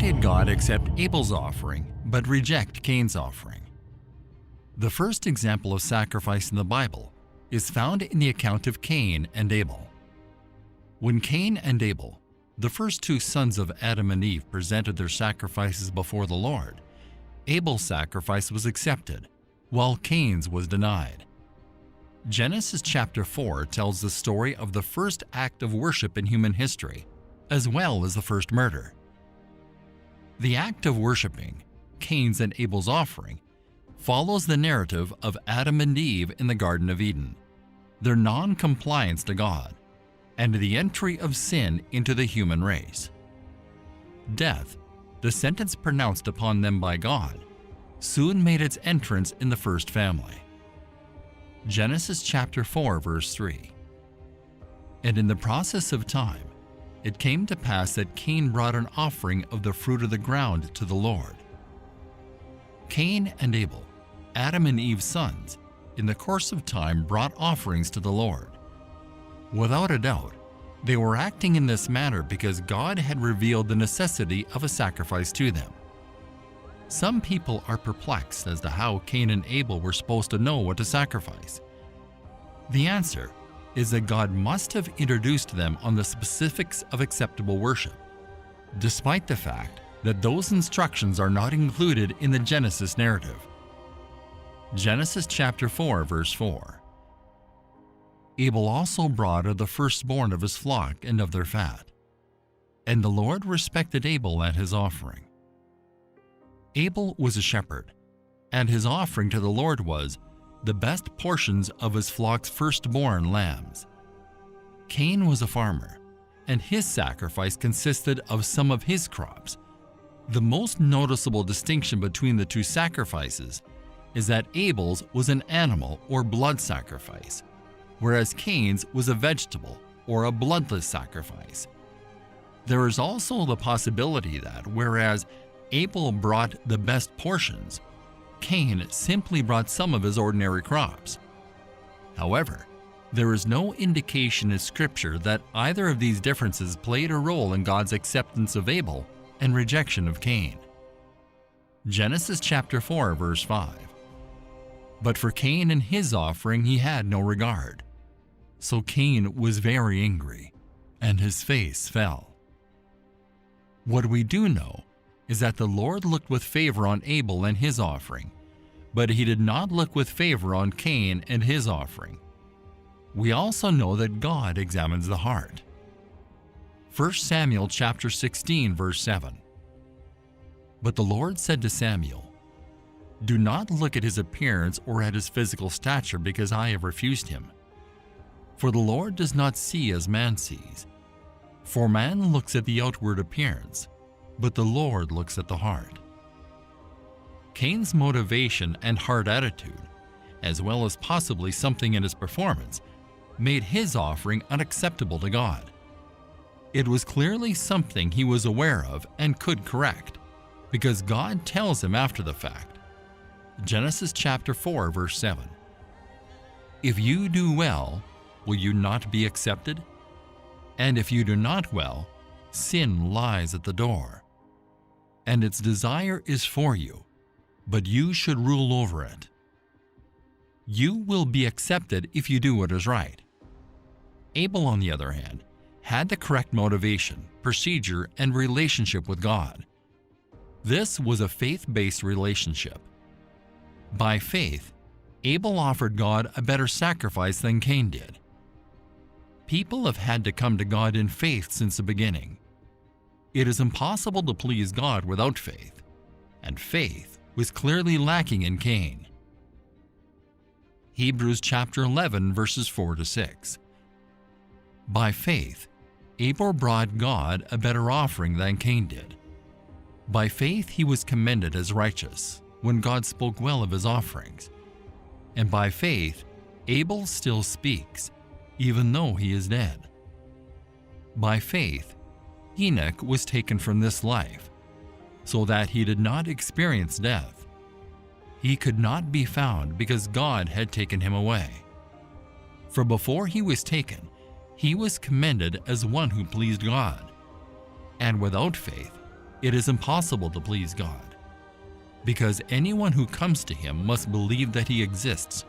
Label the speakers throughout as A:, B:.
A: did God accept Abel's offering but reject Cain's offering? The first example of sacrifice in the Bible is found in the account of Cain and Abel. When Cain and Abel, the first two sons of Adam and Eve, presented their sacrifices before the Lord, Abel's sacrifice was accepted, while Cain's was denied. Genesis chapter 4 tells the story of the first act of worship in human history, as well as the first murder. The act of worshiping, Cain's and Abel's offering, follows the narrative of Adam and Eve in the Garden of Eden, their non-compliance to God, and the entry of sin into the human race. Death, the sentence pronounced upon them by God, soon made its entrance in the first family. Genesis chapter 4 verse 3. And in the process of time, it came to pass that Cain brought an offering of the fruit of the ground to the Lord. Cain and Abel, Adam and Eve's sons, in the course of time brought offerings to the Lord. Without a doubt, they were acting in this manner because God had revealed the necessity of a sacrifice to them. Some people are perplexed as to how Cain and Abel were supposed to know what to sacrifice. The answer is that God must have introduced them on the specifics of acceptable worship, despite the fact that those instructions are not included in the Genesis narrative. Genesis chapter 4 verse 4. Abel also brought of the firstborn of his flock and of their fat. And the Lord respected Abel and his offering. Abel was a shepherd, and his offering to the Lord was the best portions of his flock's firstborn lambs. Cain was a farmer, and his sacrifice consisted of some of his crops. The most noticeable distinction between the two sacrifices is that Abel's was an animal or blood sacrifice, whereas Cain's was a vegetable or a bloodless sacrifice. There is also the possibility that whereas Abel brought the best portions, Cain simply brought some of his ordinary crops. However, there is no indication in Scripture that either of these differences played a role in God's acceptance of Abel and rejection of Cain. Genesis chapter 4 verse 5. But for Cain and his offering he had no regard. So Cain was very angry, and his face fell. What we do know is that the Lord looked with favor on Abel and his offering, but he did not look with favor on Cain and his offering. We also know that God examines the heart. 1 Samuel chapter 16 verse 7. But the Lord said to Samuel, "Do not look at his appearance or at his physical stature, because I have refused him. For the Lord does not see as man sees. For man looks at the outward appearance, but the Lord looks at the heart." Cain's motivation and heart attitude, as well as possibly something in his performance, made his offering unacceptable to God. It was clearly something he was aware of and could correct, because God tells him after the fact. Genesis chapter 4 verse 7. "If you do well, will you not be accepted? And if you do not well, sin lies at the door. And its desire is for you, but you should rule over it." You will be accepted if you do what is right. Abel, on the other hand, had the correct motivation, procedure, and relationship with God. This was a faith-based relationship. By faith, Abel offered God a better sacrifice than Cain did. People have had to come to God in faith since the beginning. It is impossible to please God without faith, and faith was clearly lacking in Cain. Hebrews chapter 11 verses 4 to 6. By faith, Abel brought God a better offering than Cain did. By faith he was commended as righteous when God spoke well of his offerings. And by faith, Abel still speaks, even though he is dead. By faith, Enoch was taken from this life, so that he did not experience death. He could not be found because God had taken him away. For before he was taken, he was commended as one who pleased God. And without faith, it is impossible to please God, because anyone who comes to him must believe that he exists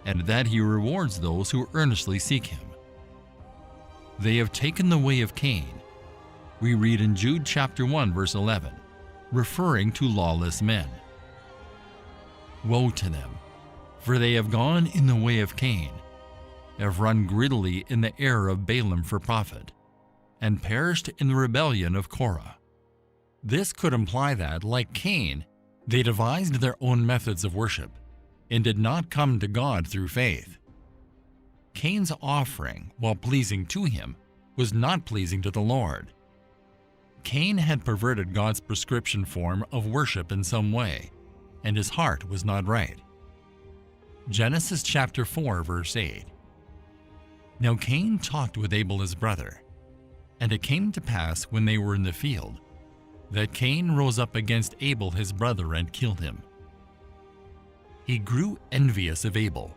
A: and that he rewards those who earnestly seek him. They have taken the way of Cain, we read in Jude chapter 1 verse 11, referring to lawless men. Woe to them, for they have gone in the way of Cain, have run greedily in the error of Balaam for profit, and perished in the rebellion of Korah. This could imply that, like Cain, they devised their own methods of worship and did not come to God through faith. Cain's offering, while pleasing to him, was not pleasing to the Lord. Cain had perverted God's prescription form of worship in some way, and his heart was not right. Genesis chapter 4 verse 8. Now Cain talked with Abel his brother, and it came to pass when they were in the field, that Cain rose up against Abel his brother and killed him. He grew envious of Abel,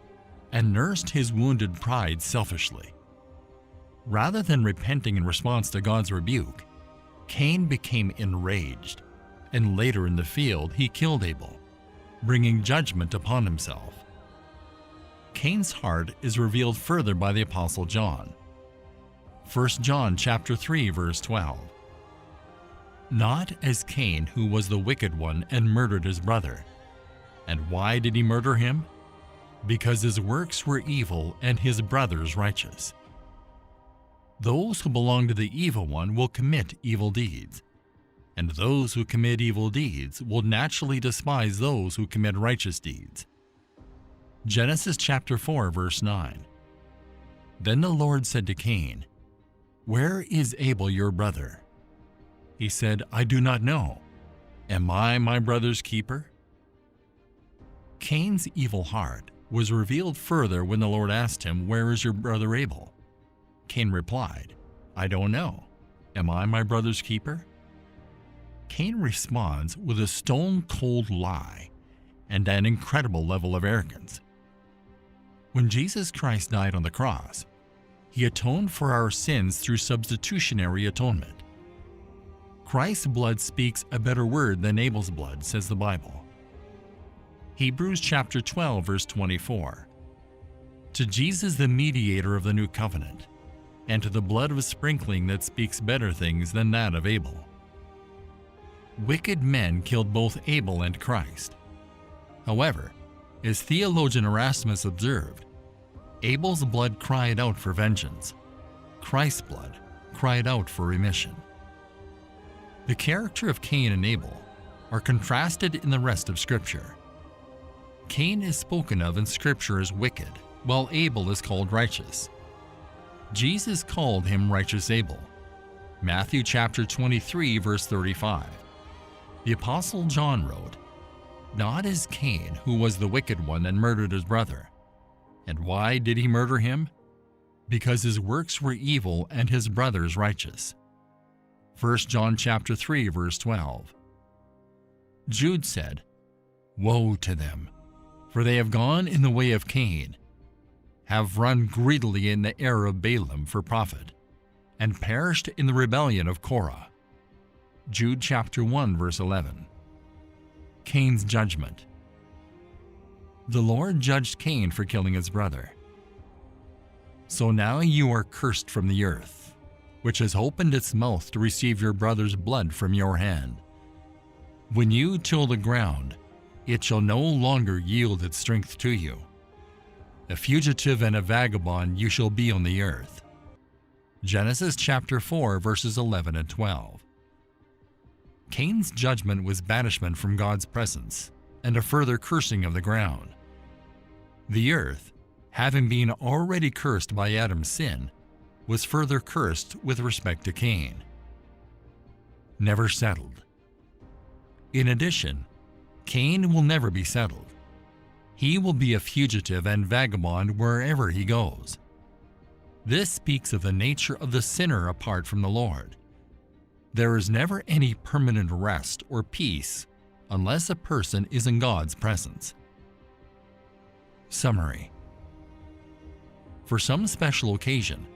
A: and nursed his wounded pride selfishly. Rather than repenting in response to God's rebuke, Cain became enraged, and later in the field he killed Abel, bringing judgment upon himself. Cain's heart is revealed further by the Apostle John. 1 John chapter 3 verse 12. Not as Cain, who was the wicked one and murdered his brother. And why did he murder him? Because his works were evil and his brothers righteous. Those who belong to the evil one will commit evil deeds, and those who commit evil deeds will naturally despise those who commit righteous deeds. Genesis chapter 4 verse 9. Then the Lord said to Cain, "Where is Abel your brother?" He said, "I do not know. Am I my brother's keeper?" Cain's evil heart was revealed further when the Lord asked him, "Where is your brother Abel?" Cain replied, "I don't know. Am I my brother's keeper?" Cain responds with a stone-cold lie and an incredible level of arrogance. When Jesus Christ died on the cross, he atoned for our sins through substitutionary atonement. Christ's blood speaks a better word than Abel's blood, says the Bible. Hebrews chapter 12 verse 24. To Jesus, the mediator of the new covenant, and to the blood of sprinkling that speaks better things than that of Abel. Wicked men killed both Abel and Christ. However, as theologian Erasmus observed, Abel's blood cried out for vengeance. Christ's blood cried out for remission. The character of Cain and Abel are contrasted in the rest of Scripture. Cain is spoken of in Scripture as wicked, while Abel is called righteous. Jesus called him righteous Abel. Matthew chapter 23 verse 35. The Apostle John wrote, "Not as Cain, who was the wicked one and murdered his brother. And why did he murder him? Because his works were evil and his brothers righteous." 1 John chapter 3 verse 12. Jude said, "Woe to them, for they have gone in the way of Cain, have run greedily in the error of Balaam for profit, and perished in the rebellion of Korah." Jude chapter 1 verse 11. Cain's judgment. The Lord judged Cain for killing his brother. "So now you are cursed from the earth, which has opened its mouth to receive your brother's blood from your hand. When you till the ground, it shall no longer yield its strength to you. A fugitive and a vagabond you shall be on the earth." Genesis chapter 4 verses 11 and 12. Cain's judgment was banishment from God's presence and a further cursing of the ground. The earth, having been already cursed by Adam's sin, was further cursed with respect to Cain. Never settled. In addition, Cain will never be settled. He will be a fugitive and vagabond wherever he goes. This speaks of the nature of the sinner apart from the Lord. There is never any permanent rest or peace unless a person is in God's presence. Summary. For some special occasion,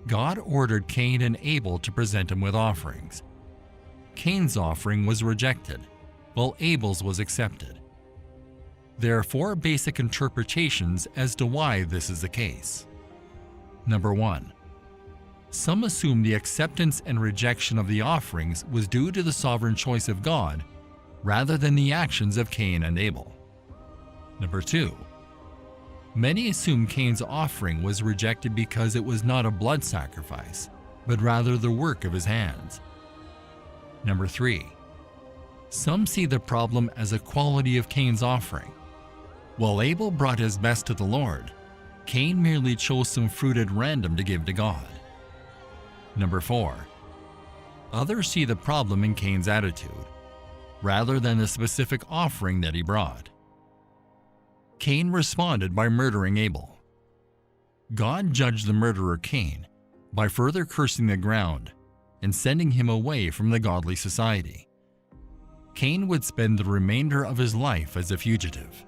A: God ordered Cain and Abel to present him with offerings. Cain's offering was rejected, while Abel's was accepted. There are 4 basic interpretations as to why this is the case. Number 1. Some assume the acceptance and rejection of the offerings was due to the sovereign choice of God rather than the actions of Cain and Abel. Number 2. Many assume Cain's offering was rejected because it was not a blood sacrifice, but rather the work of his hands. Number 3. Some see the problem as a quality of Cain's offering. While Abel brought his best to the Lord, Cain merely chose some fruit at random to give to God. Number 4. Others see the problem in Cain's attitude, rather than the specific offering that he brought. Cain responded by murdering Abel. God judged the murderer Cain by further cursing the ground and sending him away from the godly society. Cain would spend the remainder of his life as a fugitive.